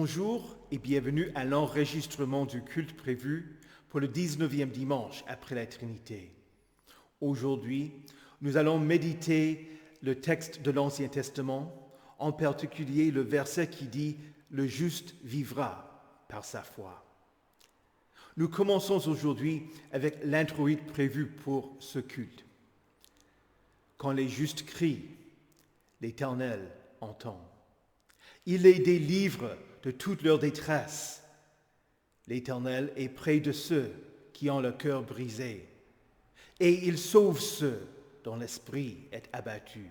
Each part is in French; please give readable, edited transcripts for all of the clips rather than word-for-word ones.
Bonjour et bienvenue à l'enregistrement du culte prévu pour le 19e dimanche après la Trinité. Aujourd'hui, nous allons méditer le texte de l'Ancien Testament, en particulier le verset qui dit « Le juste vivra par sa foi ». Nous commençons aujourd'hui avec l'introïde prévu pour ce culte. Quand les justes crient, l'Éternel entend. Il les délivre de toute leur détresse. L'Éternel est près de ceux qui ont le cœur brisé, et il sauve ceux dont l'esprit est abattu.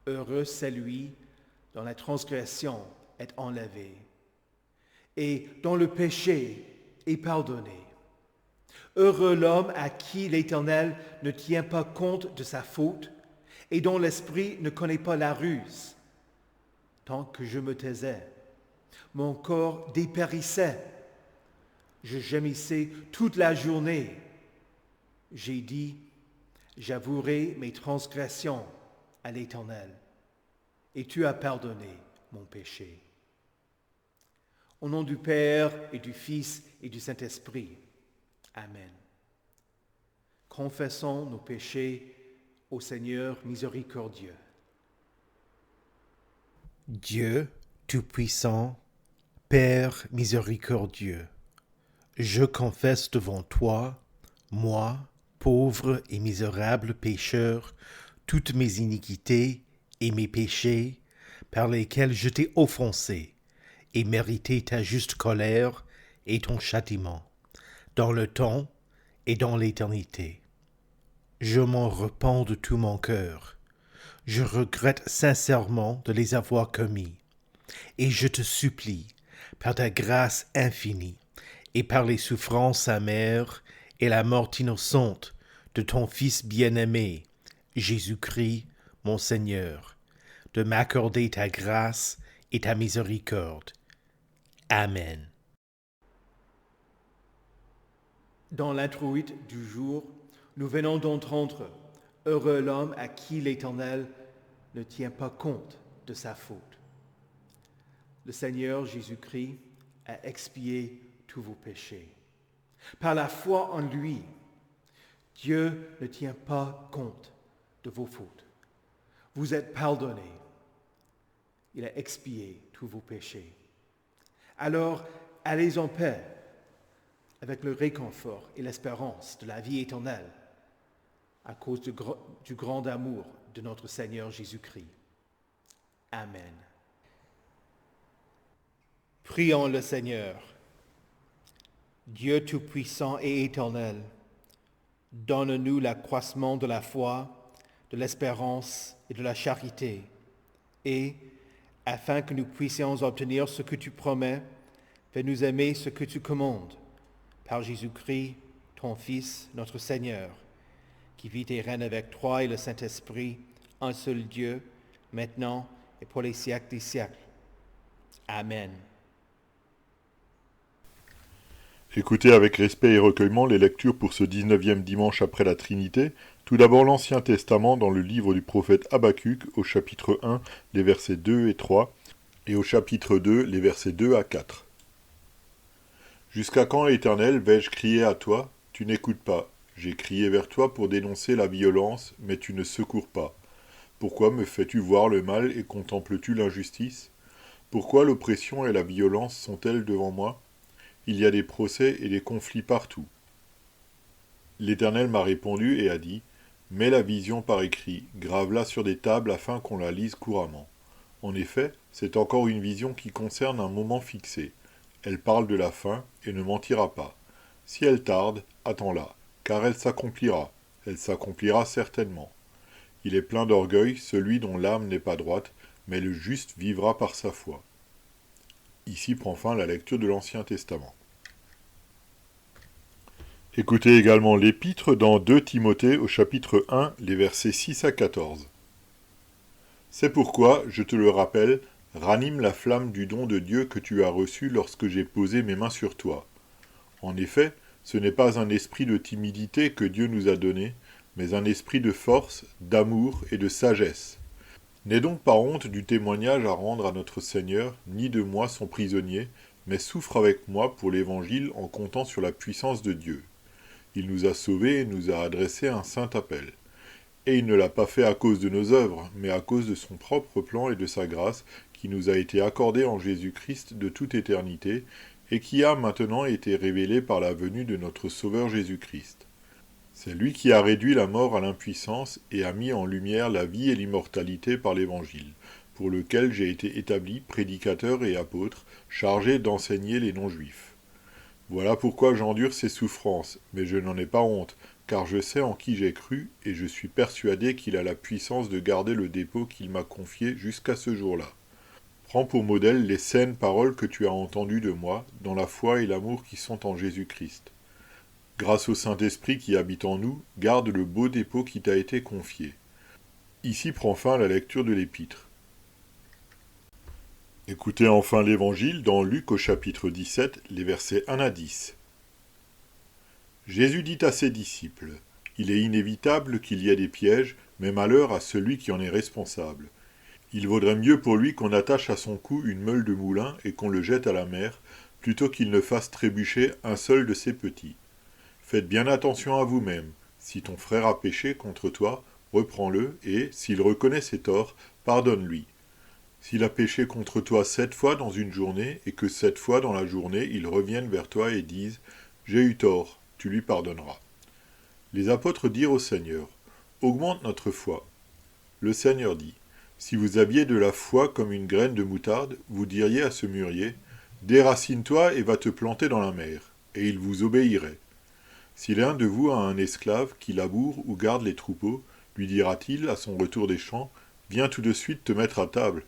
Heureux celui dont la transgression est enlevée, et dont le péché est pardonné. Heureux l'homme à qui l'Éternel ne tient pas compte de sa faute, et dont l'esprit ne connaît pas la ruse. Tant que je me taisais, mon corps dépérissait. Je gémissais toute la journée. J'ai dit, j'avouerai mes transgressions à l'Éternel, et tu as pardonné mon péché. Au nom du Père et du Fils et du Saint-Esprit. Amen. Confessons nos péchés au Seigneur miséricordieux. Dieu Tout-Puissant, Père miséricordieux, je confesse devant toi, moi, pauvre et misérable pécheur, toutes mes iniquités et mes péchés par lesquels je t'ai offensé et mérité ta juste colère et ton châtiment, dans le temps et dans l'éternité. Je m'en repens de tout mon cœur. Je regrette sincèrement de les avoir commis, et je te supplie, par ta grâce infinie, et par les souffrances amères et la mort innocente de ton Fils bien-aimé, Jésus-Christ, mon Seigneur, de m'accorder ta grâce et ta miséricorde. Amen. Dans l'introïde du jour, nous venons d'entendre « Heureux l'homme à qui l'Éternel ne tient pas compte de sa faute ». Le Seigneur Jésus-Christ a expié tous vos péchés. Par la foi en lui, Dieu ne tient pas compte de vos fautes. Vous êtes pardonnés. Il a expié tous vos péchés. Alors, allez en paix avec le réconfort et l'espérance de la vie éternelle à cause du grand amour de notre Seigneur Jésus-Christ. Amen. Prions le Seigneur. Dieu Tout-Puissant et éternel, donne-nous l'accroissement de la foi, de l'espérance et de la charité, et, afin que nous puissions obtenir ce que tu promets, fais-nous aimer ce que tu commandes, par Jésus-Christ, ton Fils, notre Seigneur, qui vit et règne avec toi et le Saint-Esprit, un seul Dieu, maintenant et pour les siècles des siècles. Amen. Écoutez avec respect et recueillement les lectures pour ce 19e dimanche après la Trinité. Tout d'abord l'Ancien Testament dans le livre du prophète Habacuc au chapitre 1, les versets 2 et 3, et au chapitre 2, les versets 2 à 4. Jusqu'à quand, Éternel, vais-je crier à toi? Tu n'écoutes pas. J'ai crié vers toi pour dénoncer la violence, mais tu ne secours pas. Pourquoi me fais-tu voir le mal et contemples-tu l'injustice? Pourquoi l'oppression et la violence sont-elles devant moi? Il y a des procès et des conflits partout. L'Éternel m'a répondu et a dit, « Mets la vision par écrit, grave-la sur des tables afin qu'on la lise couramment. » En effet, c'est encore une vision qui concerne un moment fixé. Elle parle de la fin et ne mentira pas. Si elle tarde, attends-la, car elle s'accomplira certainement. Il est plein d'orgueil celui dont l'âme n'est pas droite, mais le juste vivra par sa foi. Ici prend fin la lecture de l'Ancien Testament. Écoutez également l'Épître dans 2 Timothée au chapitre 1, les versets 6 à 14. C'est pourquoi, je te le rappelle, ranime la flamme du don de Dieu que tu as reçu lorsque j'ai posé mes mains sur toi. En effet, ce n'est pas un esprit de timidité que Dieu nous a donné, mais un esprit de force, d'amour et de sagesse. N'aie donc pas honte du témoignage à rendre à notre Seigneur, ni de moi son prisonnier, mais souffre avec moi pour l'Évangile en comptant sur la puissance de Dieu. Il nous a sauvés et nous a adressé un saint appel. Et il ne l'a pas fait à cause de nos œuvres, mais à cause de son propre plan et de sa grâce, qui nous a été accordée en Jésus-Christ de toute éternité, et qui a maintenant été révélée par la venue de notre Sauveur Jésus-Christ. C'est lui qui a réduit la mort à l'impuissance et a mis en lumière la vie et l'immortalité par l'Évangile, pour lequel j'ai été établi prédicateur et apôtre, chargé d'enseigner les non-juifs. Voilà pourquoi j'endure ces souffrances, mais je n'en ai pas honte, car je sais en qui j'ai cru, et je suis persuadé qu'il a la puissance de garder le dépôt qu'il m'a confié jusqu'à ce jour-là. Prends pour modèle les saines paroles que tu as entendues de moi, dans la foi et l'amour qui sont en Jésus-Christ. Grâce au Saint-Esprit qui habite en nous, garde le beau dépôt qui t'a été confié. Ici prend fin la lecture de l'Épître. Écoutez enfin l'Évangile dans Luc au chapitre 17, les versets 1 à 10. Jésus dit à ses disciples, « Il est inévitable qu'il y ait des pièges, mais malheur à celui qui en est responsable. Il vaudrait mieux pour lui qu'on attache à son cou une meule de moulin et qu'on le jette à la mer, plutôt qu'il ne fasse trébucher un seul de ses petits. Faites bien attention à vous-même. Si ton frère a péché contre toi, reprends-le, et, s'il reconnaît ses torts, pardonne-lui. S'il a péché contre toi 7 fois dans une journée, et que 7 fois dans la journée il revienne vers toi et dise « J'ai eu tort », tu lui pardonneras. Les apôtres dirent au Seigneur « Augmente notre foi ». Le Seigneur dit « Si vous aviez de la foi comme une graine de moutarde, vous diriez à ce mûrier « Déracine-toi et va te planter dans la mer », et il vous obéirait. Si l'un de vous a un esclave qui laboure ou garde les troupeaux, lui dira-t-il à son retour des champs « Viens tout de suite te mettre à table ».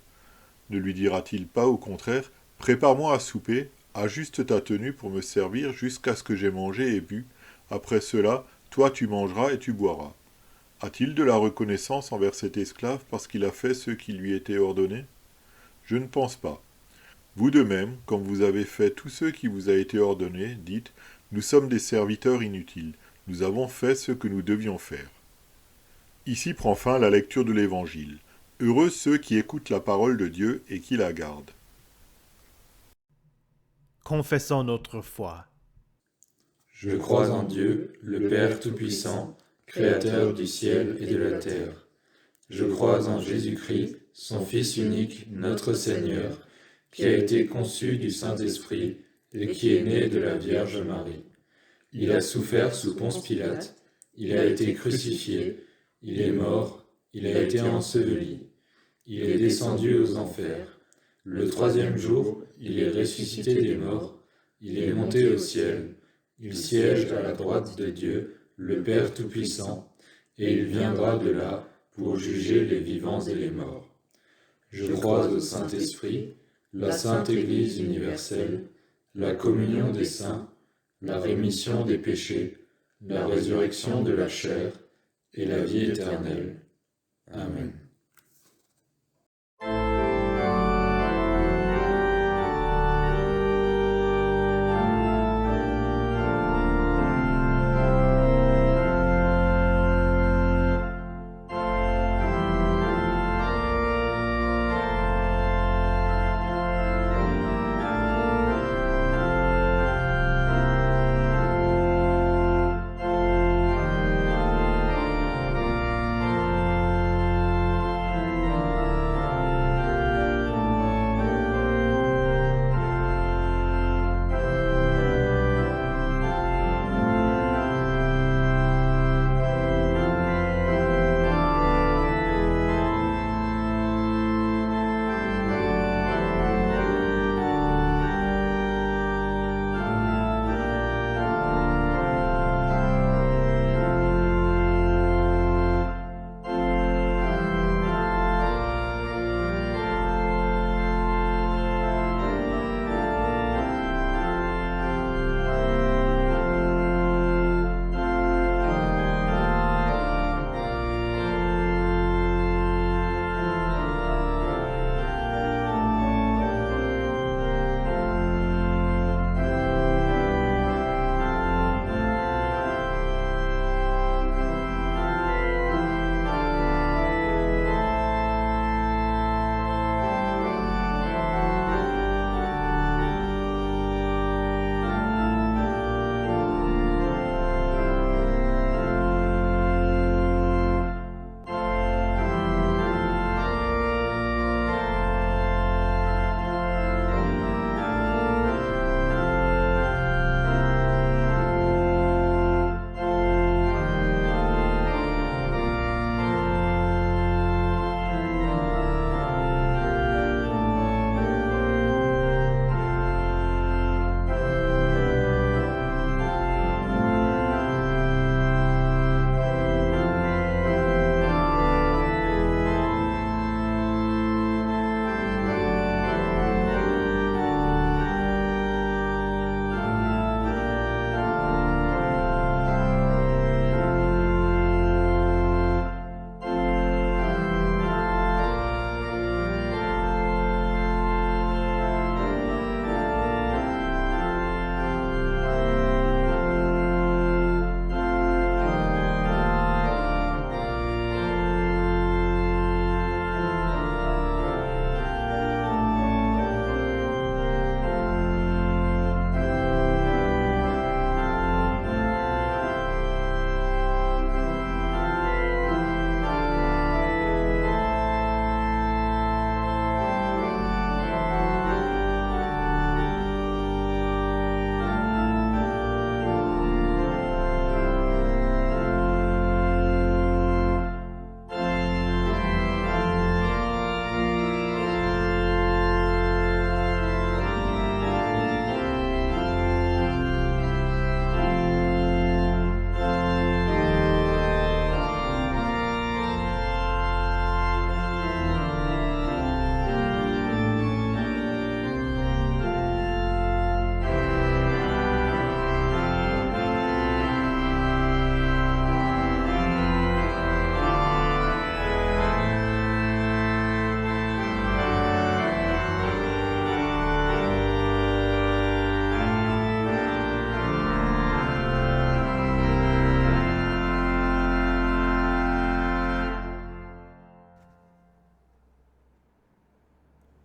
Ne lui dira-t-il pas au contraire « Prépare-moi à souper, ajuste ta tenue pour me servir jusqu'à ce que j'aie mangé et bu, après cela, toi tu mangeras et tu boiras ». A-t-il de la reconnaissance envers cet esclave parce qu'il a fait ce qui lui était ordonné? Je ne pense pas. Vous de même, comme vous avez fait tout ce qui vous a été ordonné, dites « Nous sommes des serviteurs inutiles, nous avons fait ce que nous devions faire ». Ici prend fin la lecture de l'Évangile. Heureux ceux qui écoutent la parole de Dieu et qui la gardent. Confessons notre foi. Je crois en Dieu, le Père Tout-Puissant, Créateur du ciel et de la terre. Je crois en Jésus-Christ, son Fils unique, notre Seigneur, qui a été conçu du Saint-Esprit et qui est né de la Vierge Marie. Il a souffert sous Ponce Pilate, il a été crucifié, il est mort, il a été enseveli, il est descendu aux enfers. Le 3e jour, il est ressuscité des morts, il est monté au ciel, il siège à la droite de Dieu, le Père Tout-Puissant, et il viendra de là pour juger les vivants et les morts. Je crois au Saint-Esprit, la Sainte Église universelle, la communion des saints, la rémission des péchés, la résurrection de la chair et la vie éternelle. Amen.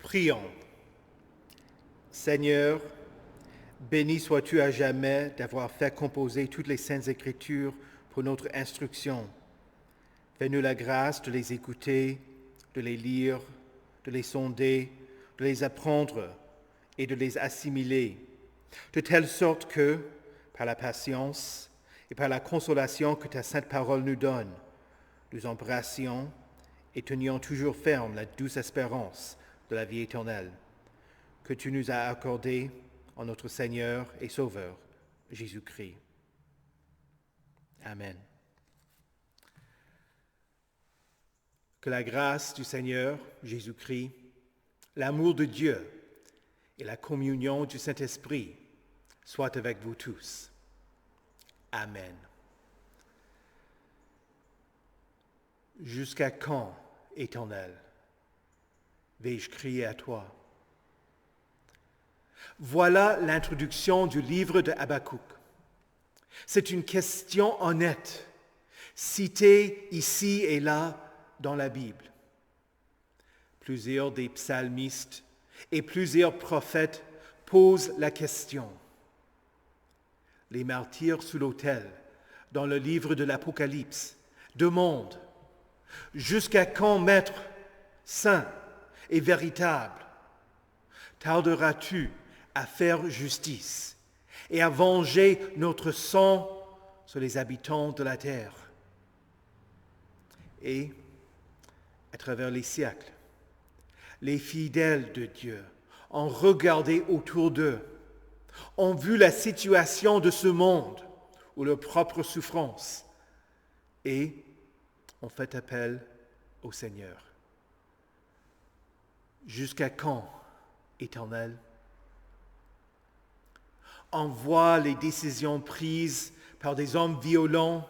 Prions. Seigneur, béni sois-tu à jamais d'avoir fait composer toutes les saintes écritures pour notre instruction. Fais-nous la grâce de les écouter, de les lire, de les sonder, de les apprendre et de les assimiler, de telle sorte que, par la patience et par la consolation que ta sainte parole nous donne, nous embrassions et tenions toujours ferme la douce espérance de la vie éternelle que tu nous as accordée en notre Seigneur et Sauveur, Jésus-Christ. Amen. Que la grâce du Seigneur, Jésus-Christ, l'amour de Dieu et la communion du Saint-Esprit soient avec vous tous. Amen. Jusqu'à quand, Éternel, vais-je crier à toi? Voilà l'introduction du livre de Habakkuk. C'est une question honnête, citée ici et là dans la Bible. Plusieurs des psalmistes et plusieurs prophètes posent la question. Les martyrs sous l'autel, dans le livre de l'Apocalypse, demandent « Jusqu'à quand, Maître, saint et véritable, tarderas-tu à faire justice et à venger notre sang sur les habitants de la terre ?» Et, à travers les siècles, les fidèles de Dieu ont regardé autour d'eux, ont vu la situation de ce monde ou leur propre souffrance et ont fait appel au Seigneur. Jusqu'à quand, Éternel? On voit les décisions prises par des hommes violents,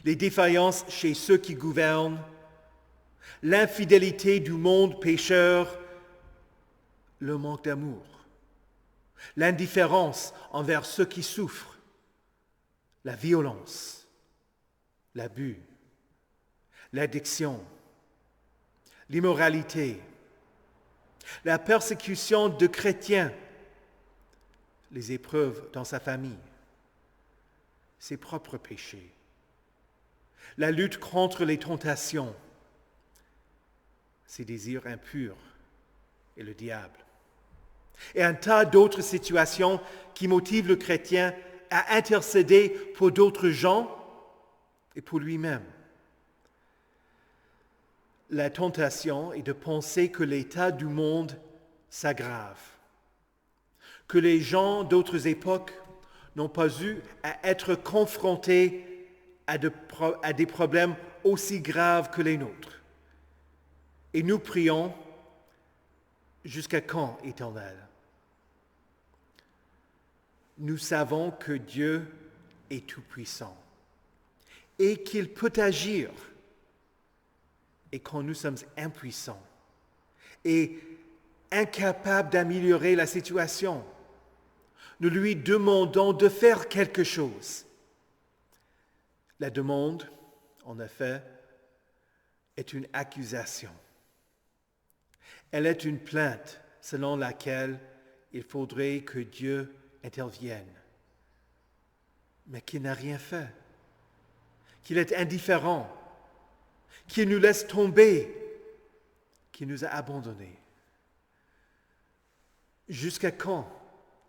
les défaillances chez ceux qui gouvernent, l'infidélité du monde pécheur, le manque d'amour, l'indifférence envers ceux qui souffrent, la violence, l'abus, l'addiction, l'immoralité, la persécution de chrétiens, les épreuves dans sa famille, ses propres péchés, la lutte contre les tentations, ses désirs impurs et le diable. Et un tas d'autres situations qui motivent le chrétien à intercéder pour d'autres gens et pour lui-même. La tentation est de penser que l'état du monde s'aggrave, que les gens d'autres époques n'ont pas eu à être confrontés à des problèmes aussi graves que les nôtres. Et nous prions, jusqu'à quand, Éternel? Nous savons que Dieu est tout-puissant et qu'il peut agir. Et quand nous sommes impuissants et incapables d'améliorer la situation, nous lui demandons de faire quelque chose. La demande, en effet, est une accusation. Elle est une plainte selon laquelle il faudrait que Dieu intervienne, mais qu'il n'a rien fait, qu'il est indifférent, qu'il nous laisse tomber, qu'il nous a abandonnés. Jusqu'à quand,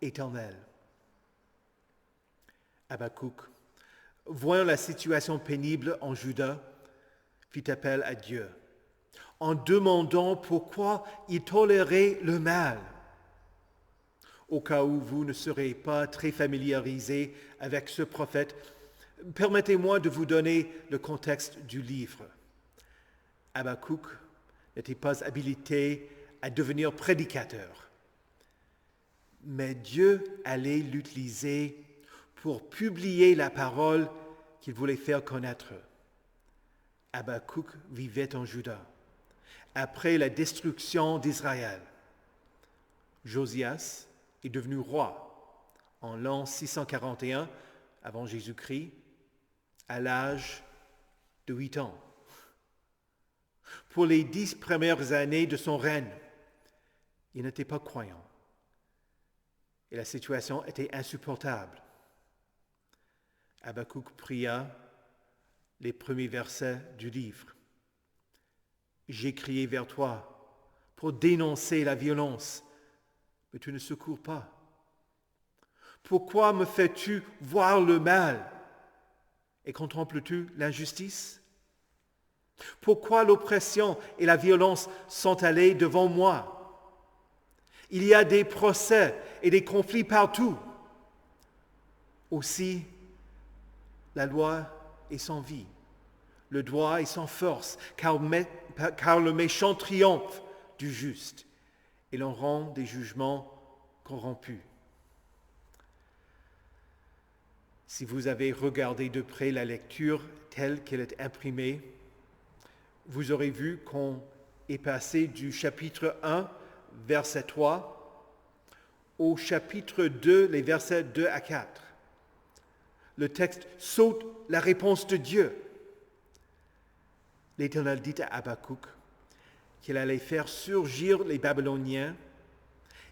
Éternel? Habakkuk, voyant la situation pénible en Juda, fit appel à Dieu, en demandant pourquoi il tolérait le mal. Au cas où vous ne serez pas très familiarisés avec ce prophète, permettez-moi de vous donner le contexte du livre. Habakkuk n'était pas habilité à devenir prédicateur, mais Dieu allait l'utiliser pour publier la parole qu'il voulait faire connaître. Habakkuk vivait en Juda, après la destruction d'Israël. Josias est devenu roi en l'an 641 avant Jésus-Christ, à l'âge de 8 ans. Pour les 10 premières années de son règne, Il n'était pas croyant. Et la situation était insupportable. Habakkuk pria les premiers versets du livre. J'ai crié vers toi pour dénoncer la violence, mais tu ne secours pas. Pourquoi me fais-tu voir le mal et contemples-tu l'injustice? Pourquoi l'oppression et la violence sont allées devant moi? Il y a des procès et des conflits partout. Aussi, la loi est sans vie, le droit est sans force, car le méchant triomphe du juste et l'on rend des jugements corrompus. Si vous avez regardé de près la lecture telle qu'elle est imprimée, vous aurez vu qu'on est passé du chapitre 1, verset 3, au chapitre 2, les versets 2 à 4. Le texte saute la réponse de Dieu. L'Éternel dit à Habakkuk qu'il allait faire surgir les Babyloniens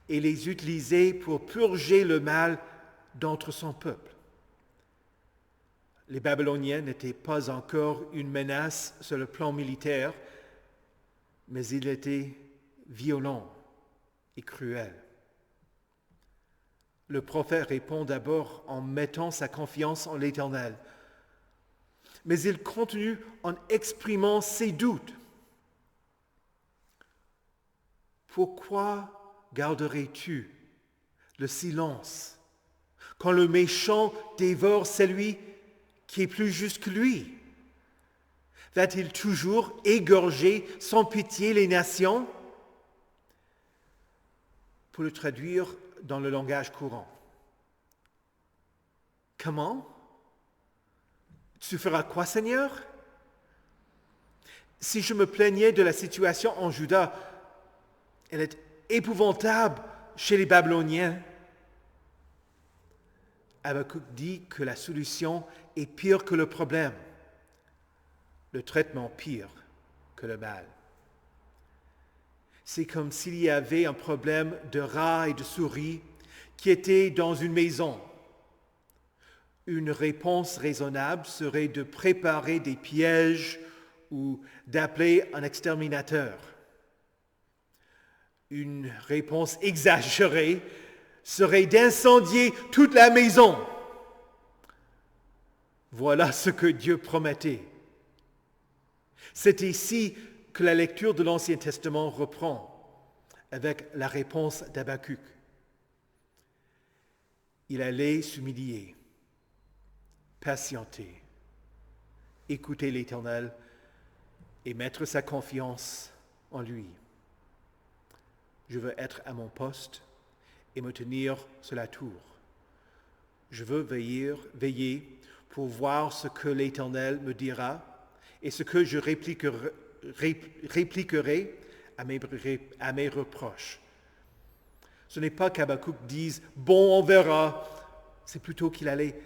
et les utiliser pour purger le mal d'entre son peuple. Les Babyloniens n'étaient pas encore une menace sur le plan militaire, mais ils étaient violents et cruels. Le prophète répond d'abord en mettant sa confiance en l'Éternel, mais il continue en exprimant ses doutes. Pourquoi garderais-tu le silence quand le méchant dévore celui qui est plus juste que lui? Va-t-il toujours égorger sans pitié les nations? Pour le traduire dans le langage courant. Comment? Tu feras quoi, Seigneur? Si je me plaignais de la situation en Juda, elle est épouvantable chez les Babyloniens. Habakkuk dit que la solution est pire que le problème, le traitement pire que le mal. C'est comme s'il y avait un problème de rats et de souris qui était dans une maison. Une réponse raisonnable serait de préparer des pièges ou d'appeler un exterminateur. Une réponse exagérée serait d'incendier toute la maison. Voilà ce que Dieu promettait. C'est ici que la lecture de l'Ancien Testament reprend avec la réponse d'Habakkuk. Il allait s'humilier, patienter, écouter l'Éternel et mettre sa confiance en lui. Je veux être à mon poste et me tenir sur la tour. Je veux veiller pour voir ce que l'Éternel me dira et ce que je répliquerai à mes reproches. Ce n'est pas qu'Habakkuk dise « bon, on verra », c'est plutôt qu'il allait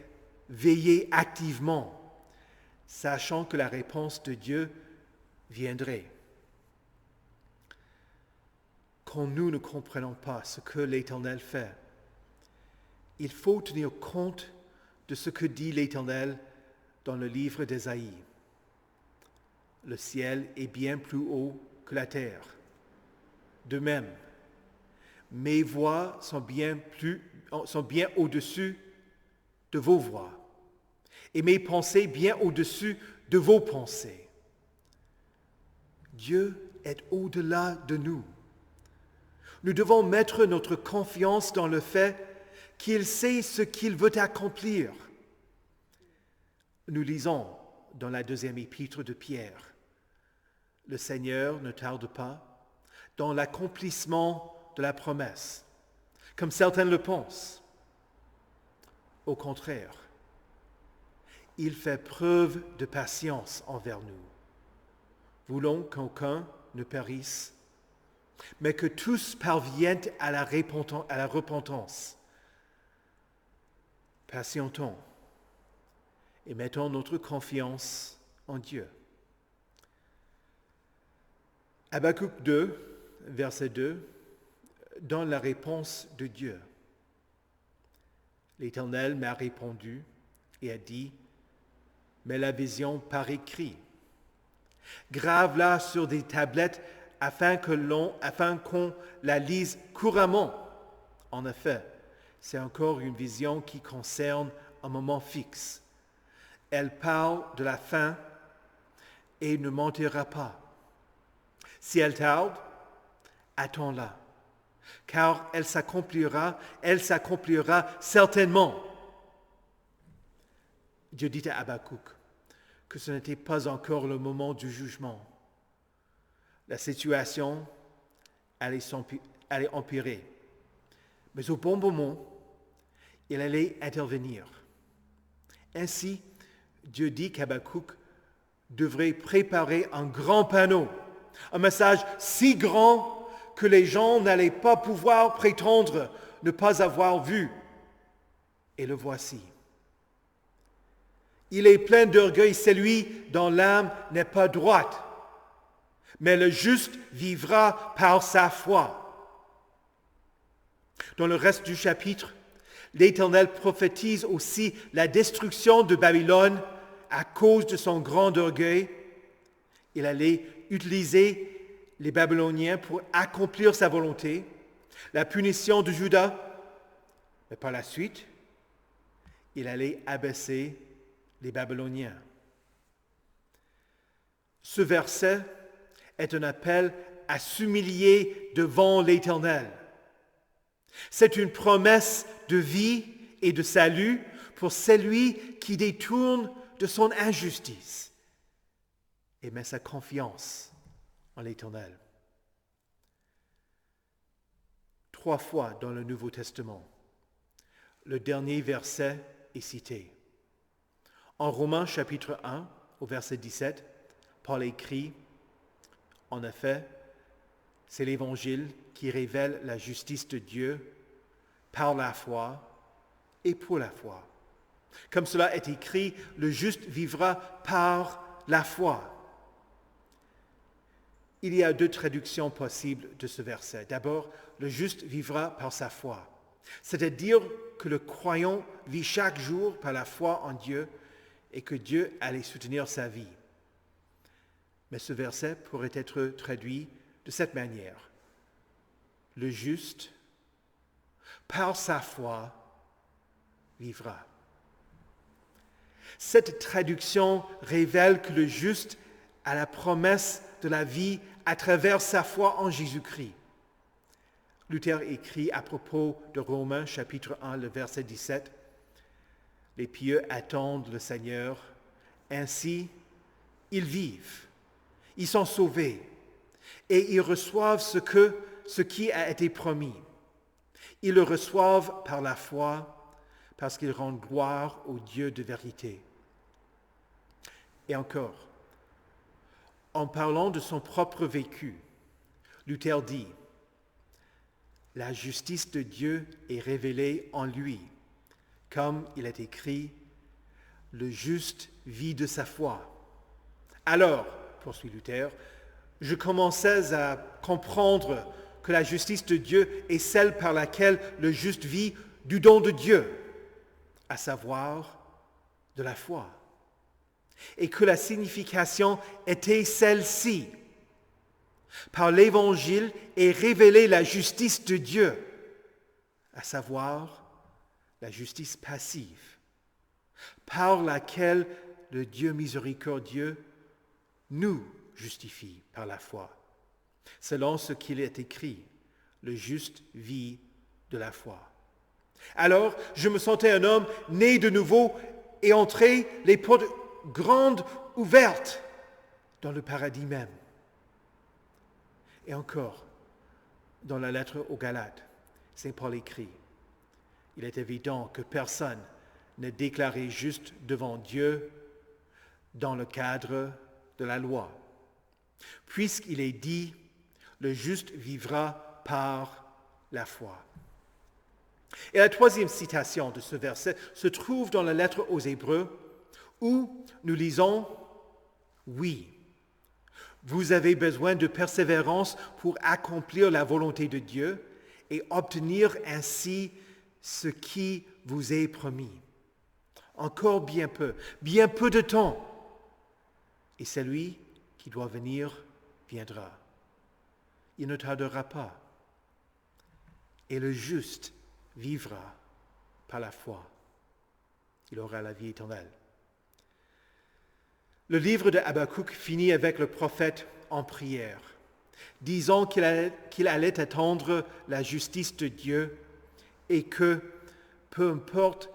veiller activement, sachant que la réponse de Dieu viendrait. Quand nous ne comprenons pas ce que l'Éternel fait, il faut tenir compte de ce que dit l'Éternel dans le livre d'Ésaïe. Le ciel est bien plus haut que la terre. De même, mes voix sont bien au-dessus de vos voix, et mes pensées bien au-dessus de vos pensées. Dieu est au-delà de nous. Nous devons mettre notre confiance dans le fait qu'il sait ce qu'il veut accomplir. Nous lisons dans la deuxième épître de Pierre, « Le Seigneur ne tarde pas dans l'accomplissement de la promesse, comme certains le pensent. Au contraire, il fait preuve de patience envers nous, voulant qu'aucun ne périsse, mais que tous parviennent à la repentance. Patientons et mettons notre confiance en Dieu. » Habakkuk 2, verset 2, dans la réponse de Dieu. L'Éternel m'a répondu et a dit, mets la vision par écrit. Grave-la sur des tablettes afin qu'on la lise couramment. En effet, c'est encore une vision qui concerne un moment fixe. Elle parle de la fin et ne mentira pas. Si elle tarde, attends-la, car elle s'accomplira certainement. Dieu dit à Habakkuk que ce n'était pas encore le moment du jugement. La situation allait empirer. Mais au bon moment, il allait intervenir. Ainsi, Dieu dit qu'Habakkuk devrait préparer un grand panneau, un message si grand que les gens n'allaient pas pouvoir prétendre ne pas avoir vu. Et le voici. Il est plein d'orgueil celui dont l'âme n'est pas droite, mais le juste vivra par sa foi. Dans le reste du chapitre, l'Éternel prophétise aussi la destruction de Babylone à cause de son grand orgueil. Il allait utiliser les Babyloniens pour accomplir sa volonté, la punition de Juda, mais par la suite, il allait abaisser les Babyloniens. Ce verset est un appel à s'humilier devant l'Éternel. C'est une promesse de vie et de salut pour celui qui détourne de son injustice et met sa confiance en l'Éternel. 3 fois dans le Nouveau Testament, le dernier verset est cité. En Romains chapitre 1, au verset 17, Paul écrit, « En effet, c'est l'Évangile qui révèle la justice de Dieu par la foi et pour la foi. Comme cela est écrit, le juste vivra par la foi. » Il y a 2 traductions possibles de ce verset. D'abord, le juste vivra par sa foi, c'est-à-dire que le croyant vit chaque jour par la foi en Dieu et que Dieu allait soutenir sa vie. Mais ce verset pourrait être traduit de cette manière. Le juste, par sa foi, vivra. Cette traduction révèle que le juste a la promesse de la vie à travers sa foi en Jésus-Christ. Luther écrit à propos de Romains chapitre 1, le verset 17, « Les pieux attendent le Seigneur, ainsi ils vivent, ils sont sauvés, et ils reçoivent ce qui a été promis. Ils le reçoivent par la foi, parce qu'ils rendent gloire au Dieu de vérité. » Et encore, en parlant de son propre vécu, Luther dit, « La justice de Dieu est révélée en lui, comme il est écrit, « Le juste vit de sa foi. » Alors, poursuit Luther, je commençais à comprendre que la justice de Dieu est celle par laquelle le juste vit du don de Dieu, à savoir de la foi, et que la signification était celle-ci. Par l'Évangile est révélée la justice de Dieu, à savoir la justice passive, par laquelle le Dieu miséricordieux nous justifie par la foi, selon ce qu'il est écrit, le juste vit de la foi. Alors, je me sentais un homme né de nouveau et entré les portes grandes ouvertes dans le paradis même. Et encore, dans la lettre aux Galates, Saint Paul écrit, il est évident que personne n'est déclaré juste devant Dieu dans le cadre de la loi, puisqu'il est dit, le juste vivra par la foi. Et la 3e citation de ce verset se trouve dans la lettre aux Hébreux, où nous lisons, « Oui, vous avez besoin de persévérance pour accomplir la volonté de Dieu, et obtenir ainsi ce qui vous est promis. Encore bien peu de temps, et celui qui doit venir viendra. Il ne tardera pas, et le juste vivra par la foi. Il aura la vie éternelle. Le livre de Habakkuk finit avec le prophète en prière, disant qu'il allait attendre la justice de Dieu et que, peu importe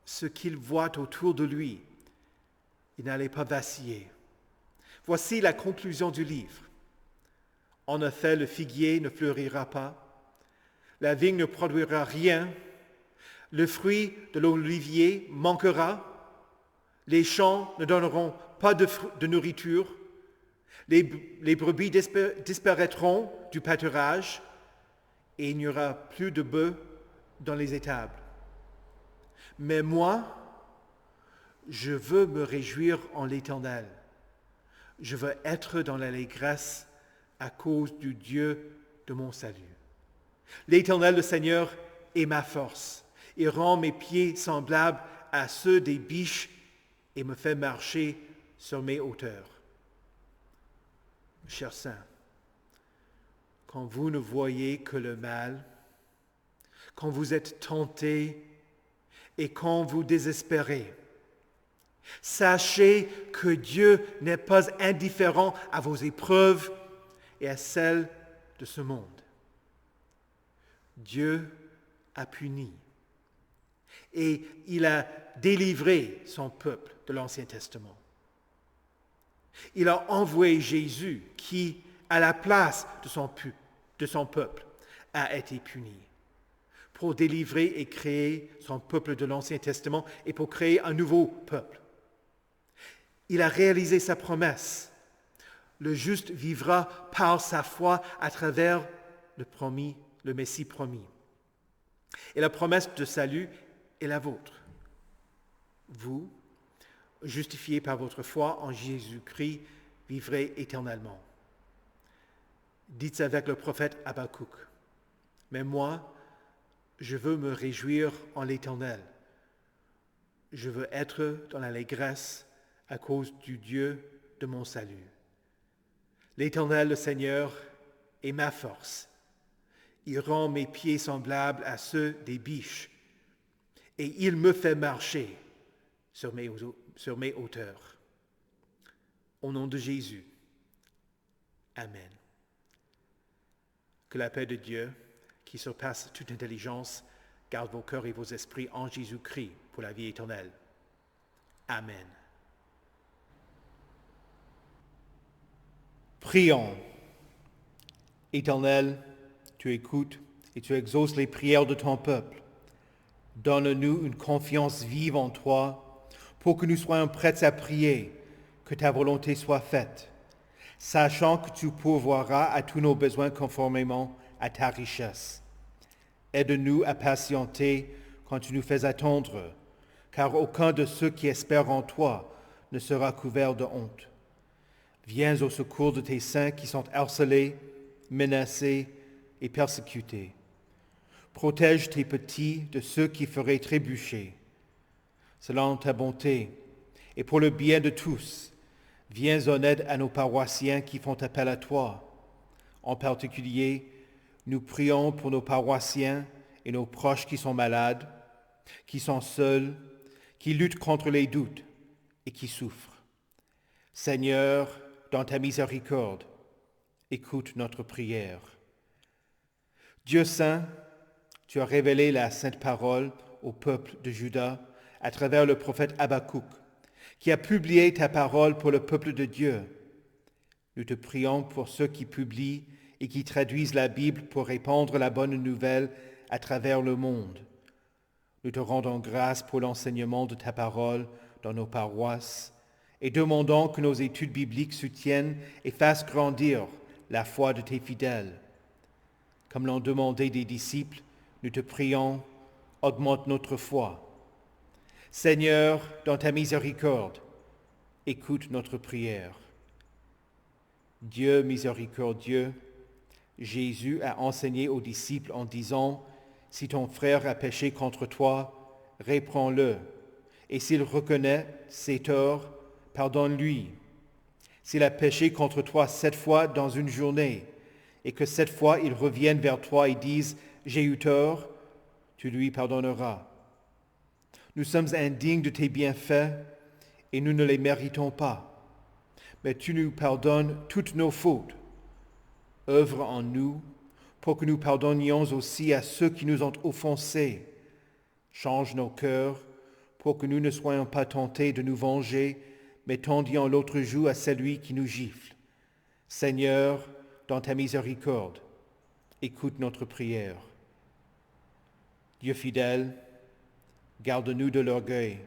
ce qu'il voit autour de lui, il n'allait pas vaciller. Voici la conclusion du livre. En effet, le figuier ne fleurira pas, la vigne ne produira rien, le fruit de l'olivier manquera, les champs ne donneront pas de nourriture, les brebis disparaîtront du pâturage et il n'y aura plus de bœufs dans les étables. Mais moi, je veux me réjouir en l'Éternel. Je veux être dans l'allégresse à cause du Dieu de mon salut. L'Éternel, le Seigneur, est ma force. Il rend mes pieds semblables à ceux des biches et me fait marcher sur mes hauteurs. Chers saints, quand vous ne voyez que le mal, quand vous êtes tentés et quand vous désespérez, sachez que Dieu n'est pas indifférent à vos épreuves et à celles de ce monde. Dieu a puni et il a délivré son peuple de l'Ancien Testament. Il a envoyé Jésus qui, à la place de son peuple, a été puni pour délivrer et créer son peuple de l'Ancien Testament et pour créer un nouveau peuple. Il a réalisé sa promesse. Le juste vivra par sa foi à travers le Messie promis. Et la promesse de salut est la vôtre. Vous, justifiés par votre foi en Jésus-Christ, vivrez éternellement. Dites avec le prophète Habakkuk, « Mais moi, je veux me réjouir en l'Éternel. Je veux être dans l'allégresse à cause du Dieu de mon salut. L'Éternel, le Seigneur, est ma force. Il rend mes pieds semblables à ceux des biches, et il me fait marcher sur mes hauteurs. Au nom de Jésus. Amen. Que la paix de Dieu, qui surpasse toute intelligence, garde vos cœurs et vos esprits en Jésus-Christ pour la vie éternelle. Amen. Prions. Éternel, tu écoutes et tu exauces les prières de ton peuple. Donne-nous une confiance vive en toi pour que nous soyons prêts à prier, que ta volonté soit faite, sachant que tu pourvoiras à tous nos besoins conformément à ta richesse. Aide-nous à patienter quand tu nous fais attendre, car aucun de ceux qui espèrent en toi ne sera couvert de honte. Viens au secours de tes saints qui sont harcelés, menacés et persécutés. Protège tes petits de ceux qui feraient trébucher. Selon ta bonté et pour le bien de tous, viens en aide à nos paroissiens qui font appel à toi. En particulier, nous prions pour nos paroissiens et nos proches qui sont malades, qui sont seuls, qui luttent contre les doutes et qui souffrent. Seigneur, dans ta miséricorde, écoute notre prière. Dieu saint, tu as révélé la sainte parole au peuple de Juda à travers le prophète Habakkuk, qui a publié ta parole pour le peuple de Dieu. Nous te prions pour ceux qui publient et qui traduisent la Bible pour répandre la bonne nouvelle à travers le monde. Nous te rendons grâce pour l'enseignement de ta parole dans nos paroisses et demandons que nos études bibliques soutiennent et fassent grandir la foi de tes fidèles. Comme l'ont demandé des disciples, nous te prions, augmente notre foi. Seigneur, dans ta miséricorde, écoute notre prière. Dieu miséricordieux, Jésus a enseigné aux disciples en disant, « Si ton frère a péché contre toi, réprends-le, et s'il reconnaît ses torts, pardonne-lui. S'il a péché contre toi 7 fois dans une journée, et que 7 fois il revienne vers toi et dise, « J'ai eu tort », tu lui pardonneras. Nous sommes indignes de tes bienfaits, et nous ne les méritons pas. Mais tu nous pardonnes toutes nos fautes. Œuvre en nous pour que nous pardonnions aussi à ceux qui nous ont offensés. Change nos cœurs pour que nous ne soyons pas tentés de nous venger, mais tendions l'autre joue à celui qui nous gifle. Seigneur, dans ta miséricorde, écoute notre prière. Dieu fidèle, garde-nous de l'orgueil.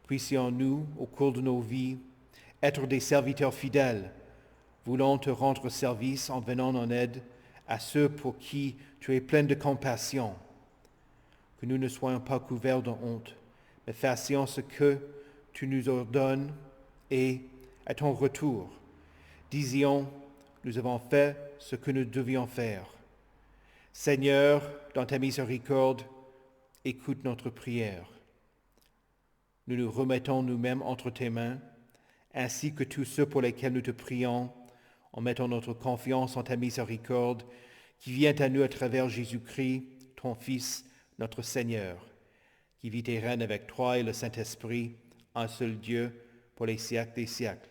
Puissions-nous, au cours de nos vies, être des serviteurs fidèles, voulant te rendre service en venant en aide à ceux pour qui tu es plein de compassion. Que nous ne soyons pas couverts de honte, mais fassions ce que tu nous ordonnes et, à ton retour, disions, nous avons fait ce que nous devions faire. Seigneur, dans ta miséricorde, écoute notre prière. Nous nous remettons nous-mêmes entre tes mains, ainsi que tous ceux pour lesquels nous te prions, en mettant notre confiance en ta miséricorde, qui vient à nous à travers Jésus-Christ, ton Fils, notre Seigneur, qui vit et règne avec toi et le Saint-Esprit, un seul Dieu, pour les siècles des siècles.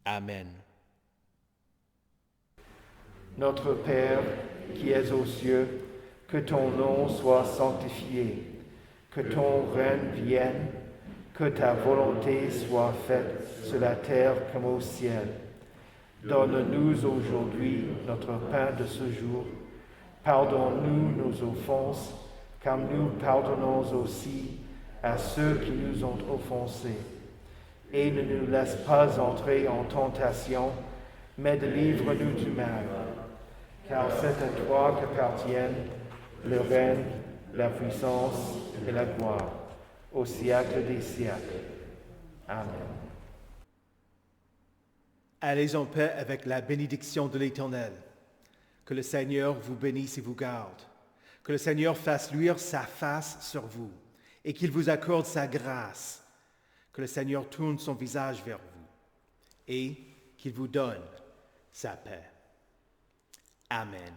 Amen. Notre Père, qui es aux cieux, que ton nom soit sanctifié, que ton règne vienne, que ta volonté soit faite sur la terre comme au ciel. Donne-nous aujourd'hui notre pain de ce jour. Pardonne-nous nos offenses, comme nous pardonnons aussi à ceux qui nous ont offensés. Et ne nous laisse pas entrer en tentation, mais délivre-nous du mal. Car c'est à toi qu'appartiennent le règne, la puissance et la gloire, au siècle des siècles. Amen. Allez en paix avec la bénédiction de l'Éternel. Que le Seigneur vous bénisse et vous garde. Que le Seigneur fasse luire sa face sur vous et qu'il vous accorde sa grâce. Que le Seigneur tourne son visage vers vous et qu'il vous donne sa paix. Amen.